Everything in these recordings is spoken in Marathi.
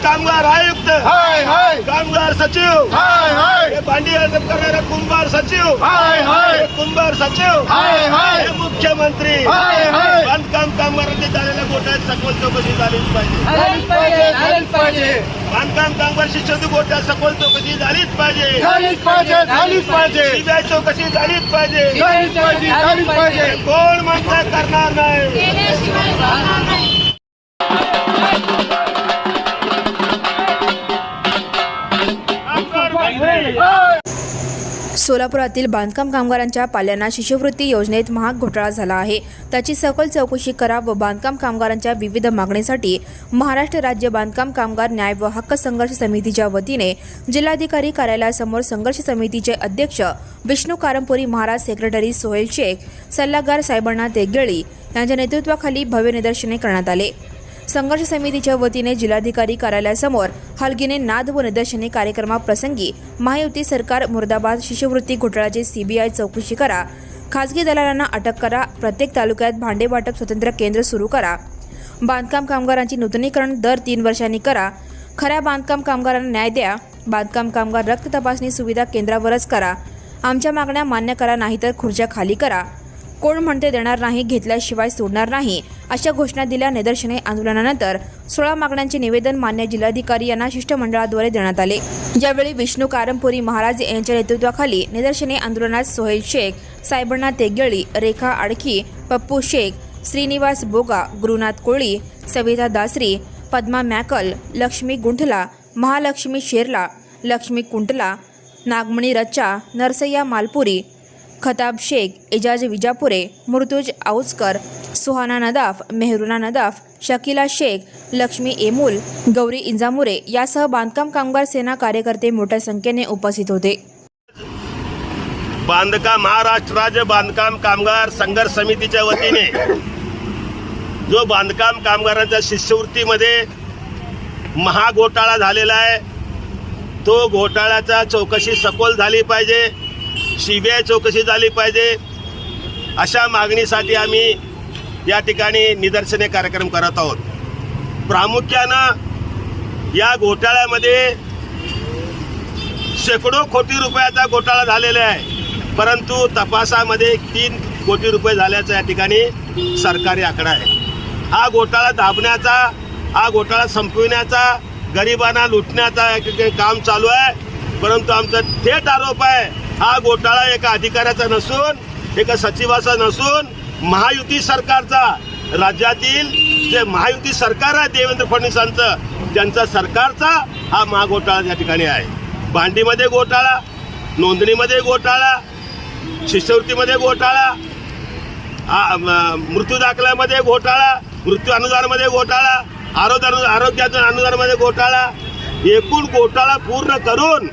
कामगार आयुक्त, कामगार सचिव, भांडी करणारे कुंभार सचिव, कुंभार सचिव, मुख्यमंत्री, बांधकाम कामगारांनी झालेल्या घोटाळ्यात सखोल चौकशी झालीच पाहिजे. बांधकाम कामगार शिष्यवृत्ती घोटाळ्यात सखोल चौकशी झालीच पाहिजे. सीबीआय चौकशी झालीच पाहिजे. कोण म्हणता करणार नाही. सोलापुरातील बांधकाम कामगारांच्या पाल्यांना शिष्यवृत्ती योजनेत महाग घोटाळा झाला आहे. त्याची सखोल चौकशी करा व बांधकाम कामगारांच्या विविध मागणीसाठी महाराष्ट्र राज्य बांधकाम कामगार न्याय व हक्क संघर्ष समितीच्या वतीने जिल्हाधिकारी कार्यालयासमोर संघर्ष समितीचे अध्यक्ष विष्णू कारंपुरी महाराज, सेक्रेटरी सोहेल शेख, सल्लागार साहेबांना तेगेळी यांच्या नेतृत्वाखाली भव्य निदर्शने करण्यात आले. संघर्ष समितीच्या वतीने जिल्हाधिकारी कार्यालयासमोर हलगीने नाद व निदर्शने कार्यक्रमाप्रसंगी महायुती सरकार मुर्दाबाद, शिष्यवृत्ती घोटाळ्याची सीबीआय चौकशी करा, खासगी दलालांना अटक करा, प्रत्येक तालुक्यात भांडे वाटप स्वतंत्र केंद्र सुरू करा, बांधकाम कामगारांची नूतनीकरण दर 3 वर्षांनी करा, खऱ्या बांधकाम कामगारांना न्याय द्या, बांधकाम कामगार रक्त तपासणी सुविधा केंद्रावरच करा, आमच्या मागण्या मान्य करा नाहीतर खुर्च्या खाली करा, कोण म्हणते देणार नाही, घेतल्याशिवाय सोडणार नाही, अशा घोषणा दिल्या. निदर्शने आंदोलनानंतर 16 मागण्यांचे निवेदन मान्य जिल्हाधिकारी यांना शिष्टमंडळाद्वारे देण्यात आले. यावेळी विष्णू कारंपुरी महाराज यांच्या नेतृत्वाखाली निदर्शने आंदोलनात सोहेल शेख, साहेबांना तेगेळी, रेखा आडखी, पप्पू शेख, श्रीनिवास बोगा, गुरुनाथ कोळी, सविता दासरी, पद्मा मॅकल, लक्ष्मी गुंठला, महालक्ष्मी शेरला, लक्ष्मी कुंटला, नागमणी रच्चा, नरसय्या मालपुरी, खताब शेख, एजाज विजापुरे, मुर्तुज आउचकर, सुहाना नदाफ, मेहरुना नदाफ, शकीला शेख, लक्ष्मी एमुल, गौरी इंजामुरे यासह बांधकाम कामगार सेना कार्यकर्ते मोठ्या संख्येने उपस्थित होते. महाराष्ट्र राज्य बांधकाम कामगार संघर्ष समितीच्या वतीने जो बांधकाम कामगारांच्या शिष्यवृत्तीमध्ये महाघोटाळा झालेला आहे, तो घोटाळ्याचा चौकशी सखोल झाली पाहिजे, सीबीआय चौकशी झाली पाहिजे, अशा मागणीसाठी आम्ही या ठिकाणी निदर्शने कार्यक्रम करत आहोत. प्रामुख्यानं या घोटाळ्यामध्ये शेकडो कोटी रुपयाचा घोटाळा झालेला आहे, परंतु तपासामध्ये 3 कोटी रुपये झाल्याचा या ठिकाणी सरकारी आकडा आहे. हा घोटाळा दाबण्याचा, हा घोटाळा संपविण्याचा, गरिबांना लुटण्याचा काम चालू आहे. परंतु आमचा थेट आरोप आहे, हा घोटाळा एका अधिकाऱ्याचा नसून, एका सचिवाचा नसून, महायुती सरकारचा, राज्यातील जे महायुती सरकार आहे देवेंद्र फडणवीसांचं, त्यांचा सरकारचा हा महाघोटाळा या ठिकाणी आहे. भांडीमध्ये घोटाळा, नोंदणीमध्ये घोटाळा, शिष्यवृत्तीमध्ये घोटाळा, मृत्यू दाखल्यामध्ये घोटाळा, मृत्यू अनुदानामध्ये घोटाळा, आरोग्याच्या अनुदानामध्ये घोटाळा, एकूण घोटाळा पूर्ण करून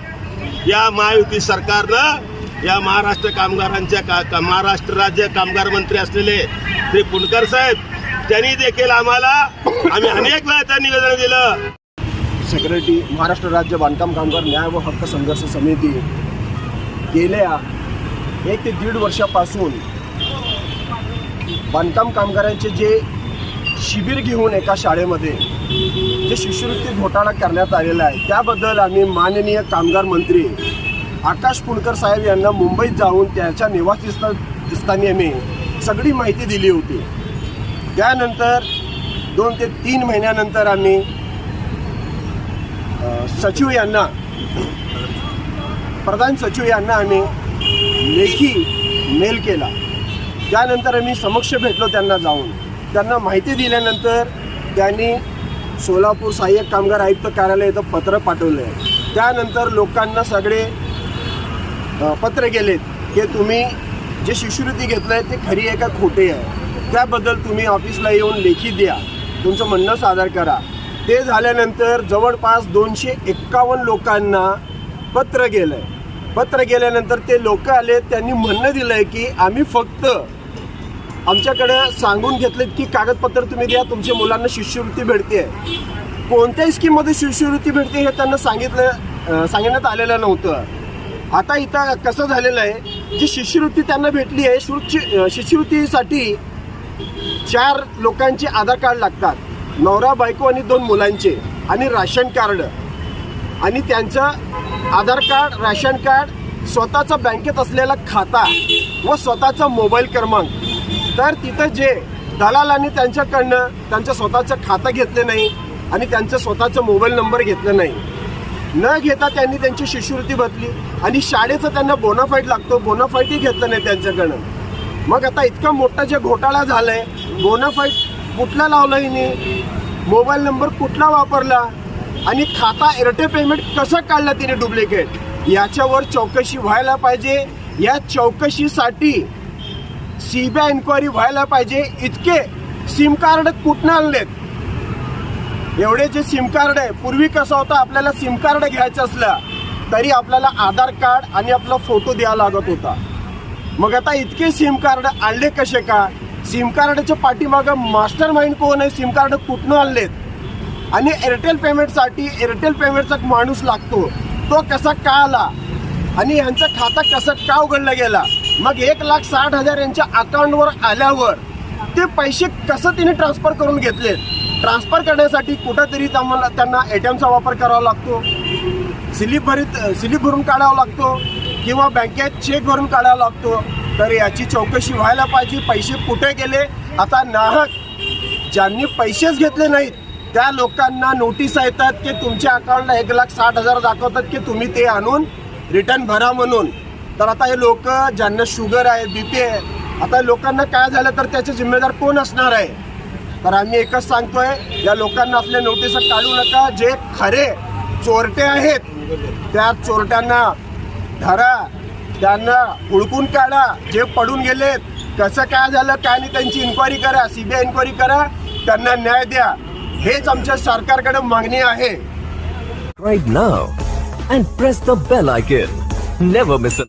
या महायुती सरकारनं या महाराष्ट्र कामगारांच्या महाराष्ट्र राज्य कामगार मंत्री असलेले श्री पुणकर साहेब, त्यांनी देखील आम्ही अनेक वेळा त्या निवेदन दिलं. सेक्रेटरी महाराष्ट्र राज्य बांधकाम कामगार न्याय व हक्क संघर्ष समिती गेल्या 1 ते 1.5 वर्षापासून बांधकाम कामगारांचे जे शिबिर घेऊन एका शाळेमध्ये जे शिष्यवृत्ती घोटाळा करण्यात आलेला आहे, त्याबद्दल आम्ही माननीय कामगार मंत्री आकाश पुणकर साहेब यांना मुंबईत जाऊन त्याच्या निवासस्थानी आम्ही सगळी माहिती दिली होती. त्यानंतर 2 ते 3 महिन्यानंतर आम्ही सचिव यांना, प्रधान सचिव यांना आम्ही लेखी मेल केला. त्यानंतर आम्ही समक्ष भेटलो त्यांना जाऊन. त्यांना माहिती दिल्यानंतर त्यांनी सोलापूर सहाय्यक कामगार आयुक्त कार्यालय इथं पत्र पाठवलं आहे. त्यानंतर लोकांना सगळे पत्र गेलेत की तुम्ही जे शिष्यवृत्ती घेतलं आहे ते खरी आहे का खोटे आहे, त्याबद्दल तुम्ही ऑफिसला येऊन लेखी द्या, तुमचं म्हणणं सादर करा. ते झाल्यानंतर जवळपास 251 लोकांना पत्र गेलं आहे. पत्र गेल्यानंतर ते लोक आले, त्यांनी म्हणणं दिलं आहे की आम्ही फक्त आमच्याकडे सांगून घेतलेत की कागदपत्र तुम्ही द्या, तुमच्या मुलांना शिष्यवृत्ती भेटते. कोणत्याही स्कीममध्ये शिष्यवृत्ती भेटते हे त्यांना सांगण्यात आलेलं नव्हतं. आता इथं कसं झालेलं आहे, जी शिष्यवृत्ती त्यांना भेटली आहे, शिष्यवृत्तीसाठी 4 लोकांचे आधार कार्ड लागतात, नवरा बायको आणि 2 मुलांचे, आणि राशन कार्ड, आणि त्यांचं आधार कार्ड, राशन कार्ड, स्वतःचा बँकेत असलेला खाता व स्वतःचा मोबाईल क्रमांक. तर तिथं जे दलालांनी त्यांच्याकडनं त्यांचं स्वतःचं खातं घेतलं नाही आणि त्यांचं स्वतःचं मोबाईल नंबर घेतलं नाही, न घेता त्यांनी त्यांची शिष्यवृत्ती बदली, आणि शाळेचं त्यांना बोनाफाईड लागतो, बोनाफाईडही घेतलं नाही त्यांच्याकडनं. मग आता इतका मोठा जे घोटाळा झालाय, बोनाफाईड कुठला लावला हिने, मोबाईल नंबर कुठला वापरला, आणि खाता एअरटेल पेमेंट कसं काढलं तिने डुप्लिकेट, याच्यावर चौकशी व्हायला पाहिजे. या चौकशीसाठी CBI इन्क्वायरी व्हायला पाहिजे. इतके सिम कार्ड कुठनं आणलेत, एवढे जे सिम कार्ड आहे, पूर्वी कसं होतं, आपल्याला सिम कार्ड घ्यायचं असलं तरी आपल्याला आधार कार्ड आणि आपला फोटो द्यावा लागत होता. मग आता इतके सिम कार्ड आणले कसे का, सिम कार्डच्या पाठीमागं मास्टर माइंड कोण आहे, सिम कार्ड कुठनं आणलेत, आणि एअरटेल पेमेंटसाठी एअरटेल पेमेंटचा माणूस लागतो, तो कसा का आला, आणि ह्यांचं खातं कसं का उघडलं गेला. मग 1,60,000 यांच्या अकाउंटवर आल्यावर ते पैसे कसं तिने ट्रान्सफर करून घेतलेत. ट्रान्सफर करण्यासाठी कुठंतरी त्यांना ATMचा वापर करावा लागतो, स्लिप भरून काढावा लागतो, किंवा बँकेत चेक भरून काढावा लागतो. तर याची चौकशी व्हायला पाहिजे. पैसे कुठे गेले. आता नाहक ज्यांनी पैसेच घेतले नाहीत त्या लोकांना नोटीस येतात की तुमच्या अकाउंटला 1,60,000 दाखवतात की तुम्ही ते आणून रिटर्न भरा म्हणून. तर आता हे लोक ज्यांना शुगर आहे, BP आहे, आता लोकांना काय झालं तर त्याचे जिम्मेदार कोण असणार आहे. तर आम्ही एकच सांगतोय, या लोकांना आपल्या नोटीस काढू नका. जे खरे चोरटे आहेत त्या चोरट्यांना धरा, त्यांना हुडकून काढा. जे पडून गेलेत, कसं काय झालं काय नाही, त्यांची इन्क्वायरी करा, CBI इन्क्वायरी करा, त्यांना न्याय द्या. हेच आमच्या सरकारकडे मागणी आहे. Right now and press the bell icon. Never miss an